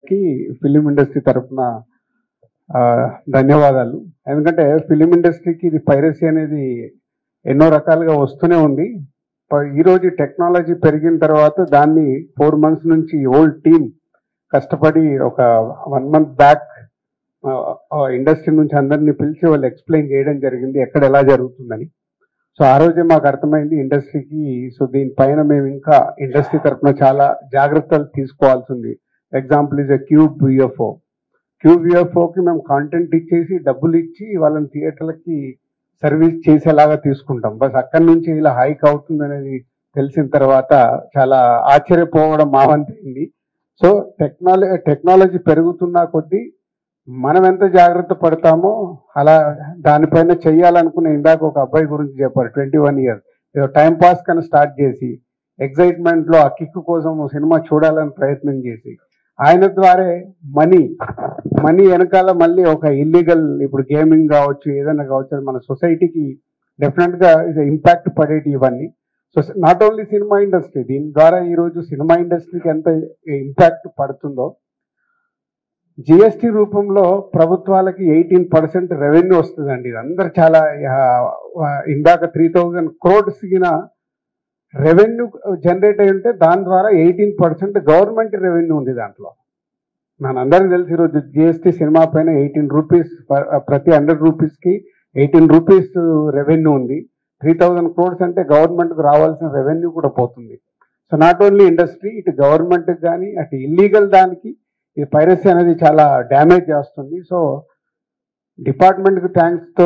కి film industry తరఫున ధన్యవాదాలు. ఎందుకంటే ఫిలిం ఇండస్ట్రీకి ఇది పైరసీ అనేది ఎన్నో రకాలుగా వస్తూనే ఉంది. ఈరోజు టెక్నాలజీ పెరిగిన తర్వాత దాన్ని 4 months నుంచి ఓల్డ్ టీమ్ కష్టపడి ఒక 1 month బ్యాక్ ఇండస్ట్రీ నుంచి అందరినీ పిలిచి వాళ్ళు ఎక్స్ప్లెయిన్ చేయడం జరిగింది ఎక్కడ ఎలా జరుగుతుందని. సో ఆ రోజే మాకు అర్థమైంది ఇండస్ట్రీకి. సో దీనిపైన మేము ఇంకా ఇండస్ట్రీ తరఫున చాలా జాగ్రత్తలు తీసుకోవాల్సి ఉంది. ఎగ్జాంపుల్ ఈజ్ క్యూబ్ యూఎఫ్ఓకి మేము కాంటెంట్ ఇచ్చేసి డబ్బులు ఇచ్చి వాళ్ళని థియేటర్లకి సర్వీస్ చేసేలాగా తీసుకుంటాం. బస్ అక్కడి నుంచి ఇలా హైక్ అవుతుంది అనేది తెలిసిన తర్వాత చాలా ఆశ్చర్యపోవడం మా వంతైంది. సో టెక్నాలజీ పెరుగుతున్నా కొద్దీ మనం ఎంత జాగ్రత్త పడతామో అలా దానిపైన చెయ్యాలనుకునే ఇందాక ఒక అబ్బాయి గురించి చెప్పారు. 21 years ఏదో టైం పాస్ కన్నా స్టార్ట్ చేసి ఎగ్జైట్మెంట్లో ఆ కిక్ కోసం సినిమా చూడాలని ప్రయత్నం చేసి ఆయన ద్వారా మనీ వెనకాల మళ్ళీ ఒక ఇల్లీగల్ ఇప్పుడు గేమింగ్ కావచ్చు ఏదైనా కావచ్చు మన సొసైటీకి డెఫినెట్గా ఇంపాక్ట్ పడేటి ఇవన్నీ. So not only cinema industry, దీని ద్వారా ఈరోజు సినిమా ఇండస్ట్రీకి ఎంత ఇంపాక్ట్ పడుతుందో జిఎస్టీ రూపంలో ప్రభుత్వాలకి 18% రెవెన్యూ వస్తుందండి. ఇది అందరు చాలా ఇందాక 3000 crores రెవెన్యూ జనరేట్ అయి ఉంటే దాని ద్వారా 18% గవర్నమెంట్ రెవెన్యూ ఉంది దాంట్లో. మనందరికీ తెలిసి ఈరోజు జిఎస్టీ సినిమా పైన 18 rupees ప్రతి 100 rupeesకి 18 rupees రెవెన్యూ ఉంది. 3000 crores అంటే గవర్నమెంట్కి రావాల్సిన రెవెన్యూ కూడా పోతుంది. సో నాట్ ఓన్లీ ఇండస్ట్రీ, ఇటు గవర్నమెంట్కి కానీ అటు ఇల్లీగల్ దానికి ఈ పైరసీ అనేది చాలా డ్యామేజ్ చేస్తుంది. సో డిపార్ట్మెంట్కి థ్యాంక్స్తో